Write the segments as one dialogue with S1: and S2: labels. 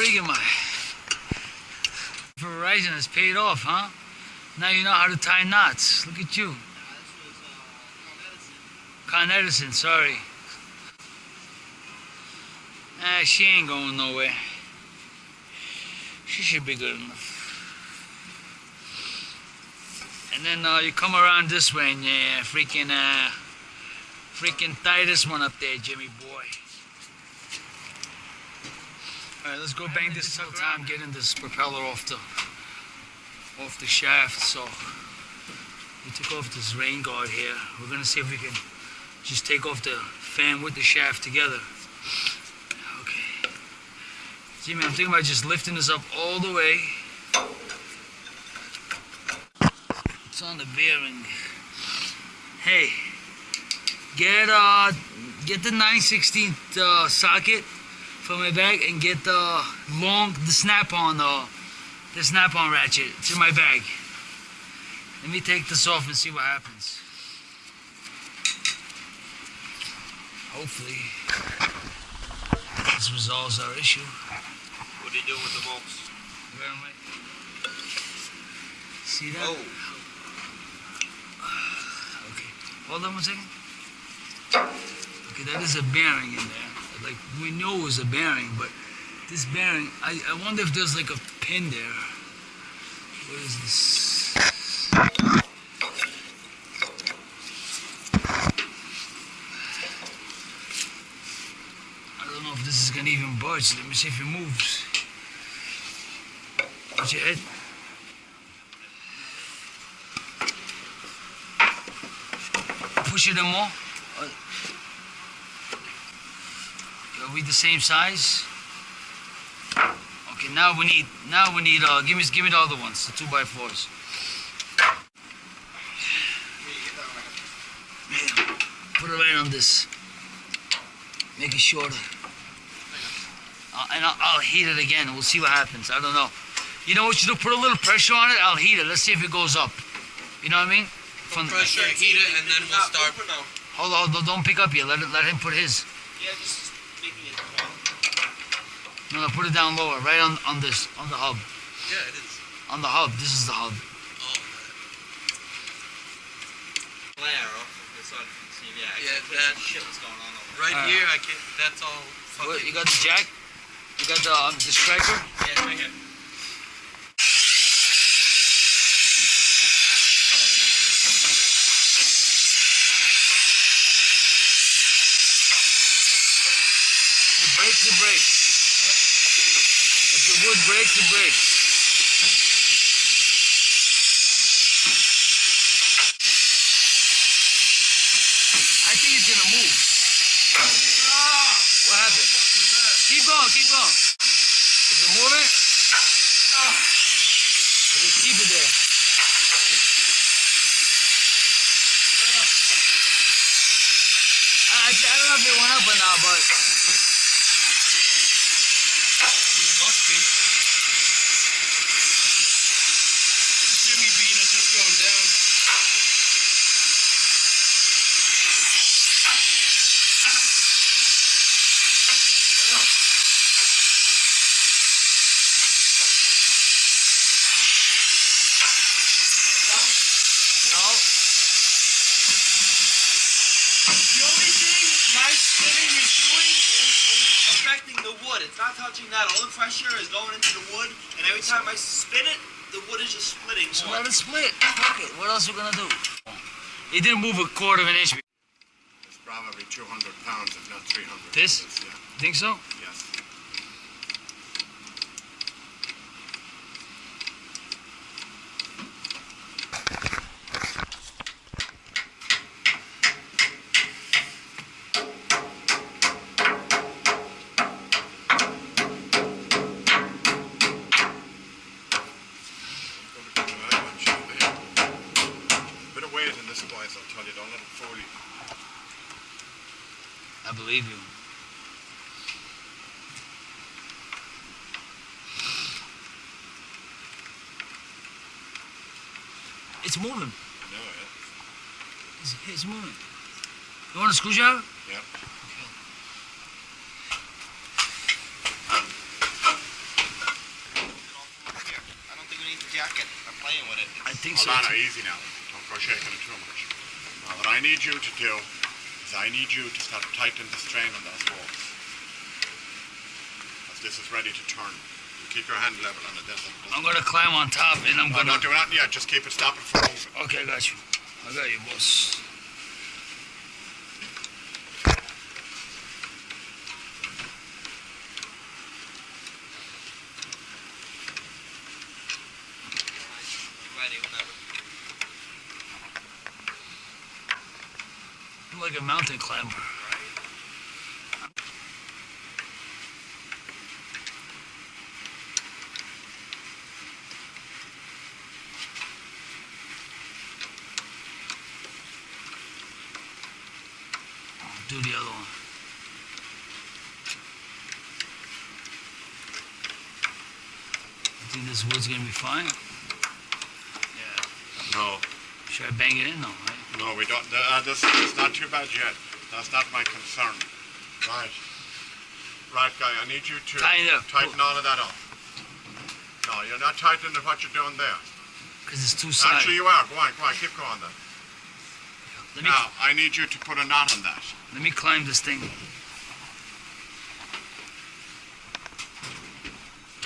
S1: figure, my Verizon has paid off, huh? Now you know how to tie knots. Look at you.
S2: This was
S1: Con Edison, sorry. She ain't going nowhere. She should be good enough. And then you come around this way and freaking tie this one up there, Jimmy boy. Alright, let's go bang this whole time getting this propeller off the shaft. So we took off this rain guard here. We're gonna see if we can just take off the fan with the shaft together. Okay. Jimmy, I'm thinking about just lifting this up all the way. It's on the bearing. Hey, get the 9/16 socket from my bag and get the snap-on ratchet. It's in my bag. Let me take this off and see what happens. Hopefully this resolves our issue.
S2: what do you do with the bolts?
S1: See that?
S2: Oh.
S1: Okay. Hold on one second. Okay, that is a bearing in there. Like, we know it was a bearing, but this bearing, I wonder if there's like a pin there. What is this? I don't know if this is gonna even budge. Let me see if it moves. Watch your head. Push it in more. Are we the same size? Okay, now we need give me the other ones, the 2x4s. Yeah, put it right on this. Make it shorter. And I'll heat it again. We'll see what happens. I don't know. You know what you do? Put a little pressure on it. I'll heat it. Let's see if it goes up. You know what I mean?
S2: Pressure, heat it, and then we'll start.
S1: Hold on, don't pick up yet. Let him put his.
S2: Yeah, just making it small.
S1: No, put it down lower, right on the hub.
S2: Yeah, it is.
S1: On the hub. This is the hub.
S2: Oh. Flare off the sun. Yeah, that shit was going on over there. Right here, I can't. That's all.
S1: What, you got the jack? You got the striker?
S2: Yeah, right here.
S1: The brakes. If the wood breaks, it breaks. I think it's gonna move. What happened? Keep going. Is it moving? Just keep it there. I don't know if it went up or not, but
S2: Must be. Jimmy Bean is just going down.
S1: no.
S2: The only thing my spinning is doing is affecting the wood. It's not touching that. All the pressure is going into the wood, and every time I spin it, the wood is just splitting.
S1: So let it split. Fuck it. What else are we gonna do? It didn't move a quarter of an inch.
S3: It's probably 200 pounds, if not 300.
S1: This?
S3: Yeah.
S1: Think so?
S3: Yes. Bit of weight in this place, I'll tell you. Don't let it fool you.
S1: I believe you. It's moving.
S3: I know it.
S1: It's moving. You want a screwdriver?
S3: Yeah.
S2: jacking or playing with it.
S1: I think so.
S3: Hold on,
S1: too.
S3: easy now. Don't go shaking it too much. Now, what I need you to do is I need you to start tightening the strain on those ropes. As this is ready to turn. You keep your hand level on it.
S1: I'm gonna climb on top and I'm gonna.
S3: Don't do nothing yet. Just keep it. Stop it from moving.
S1: Okay, I got you. I got you, boss.
S2: Ready whenever.
S1: I'm like a mountain climber. Do the other one. You think this wood's gonna be fine? Yeah.
S3: No.
S1: Should I bang it in though, right?
S3: No, we don't. This is not too bad yet. That's not my concern. Right. Right, guy. I need you to tighten all of that up. No, you're not tightening what you're doing there.
S1: Because it's too side.
S3: Actually, you are. Go on. Keep going then.
S1: Let me,
S3: Now, I need you to put a knot on that.
S1: let me climb this thing.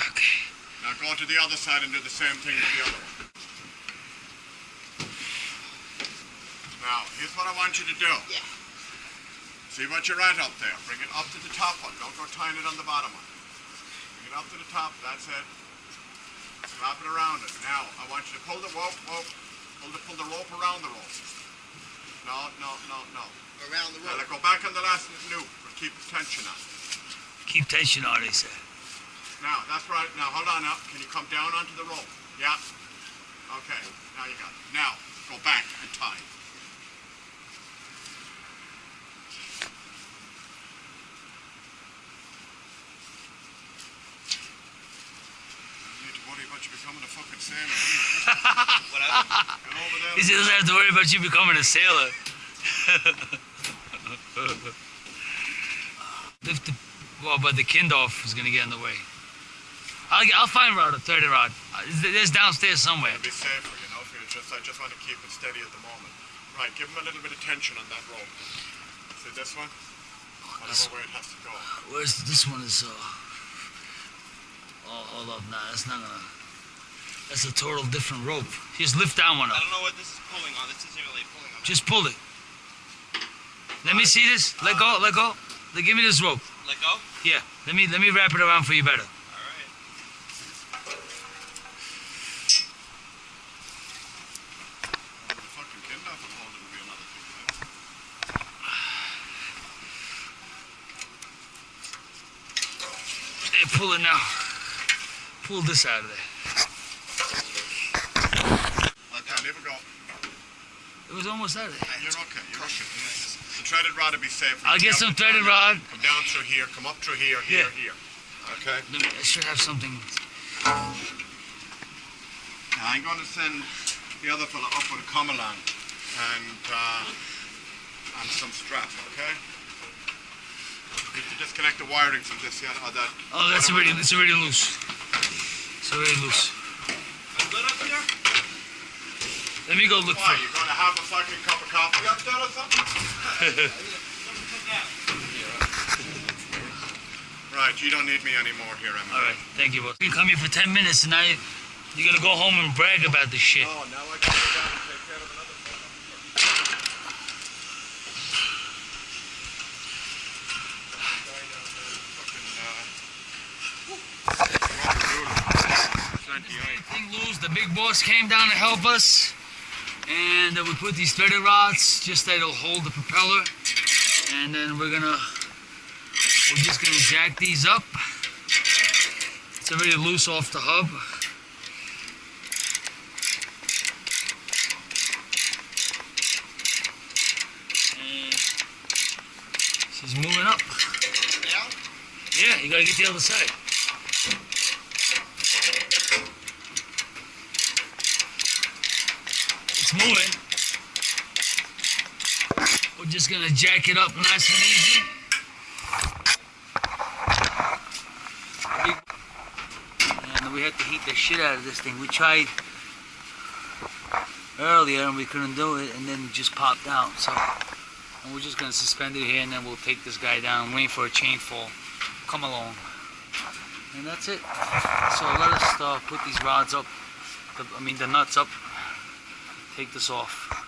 S1: Okay.
S3: Now go to the other side and do the same thing with the other one. Now, here's what I want you to do.
S2: Yeah.
S3: See what you're at up there. Bring it up to the top one. Don't go tying it on the bottom one. Bring it up to the top. That's it. Wrap it around it. Now, I want you to pull the rope. Pull the rope around the rope. No.
S2: Around the
S3: Now,
S2: rope.
S3: go back on the last loop, but keep tension on.
S1: Keep tension on, they said.
S3: Now, that's right. Now, hold on up. Can you come down onto the rope? Yeah. Okay. Now you got it. Now, go back and tie. You need to worry about you becoming a fucking sailor.
S2: Whatever.
S3: Get over there.
S1: He doesn't have to worry about you becoming a sailor. But the Kindorf is going to get in the way. I'll find a third rod. There's downstairs somewhere.
S3: It'll be safer, you know. I just want to keep it steady at the moment. Right, give him a little bit of tension on that rope. See this one? Whatever way it has to go.
S1: Where's this one is? Oh, hold up, nah, that's not gonna. That's a total different rope. Just lift that one
S2: I
S1: up.
S2: don't know what this is pulling on. This isn't really pulling on.
S1: Just pull it. Let me see this. Let go. Give me this rope.
S2: Let go?
S1: Yeah. Let me wrap it around for you better.
S2: Alright.
S3: The fucking Kindorf will hold it will be another thing, right?
S1: Hey, pull it now. Pull this out of there.
S3: Let that, leave it go.
S1: It was almost out of there.
S3: You're okay. The threaded rod will be safe.
S1: I'll get some threaded rod.
S3: Come down through here, come up through here, here. Okay?
S1: I should have something.
S3: Now I'm going to send the other fella up with a come along and some strap, okay? You have to disconnect the wiring from this, yeah, or that.
S1: Oh, it's already loose. It's already loose.
S2: I'm good up here?
S1: Let me go look
S3: Why,
S1: for it.
S3: you going to have a fucking cup of coffee up there or something? Right, you don't need me anymore here, Emma.
S1: All right, thank you, boss. You come here for 10 minutes and now you're gonna go home and brag about this shit.
S3: Oh, now I gotta go down and take care of another
S1: Thing loose. The big boss came down to help us, and we put these threaded rods just that it'll hold the propeller, and then we're just gonna jack these up. It's already loose off the hub. And she's moving up.
S2: Now?
S1: Yeah, you gotta get the other side. It's moving. We're just gonna jack it up nice and easy. And and we had to heat the shit out of this thing. We tried earlier and we couldn't do it, and then it just popped out. So and we're just gonna suspend it here, and then we'll take this guy down, wait for a chain fall, come along, and that's it. So let us put these rods up, the nuts up, take this off.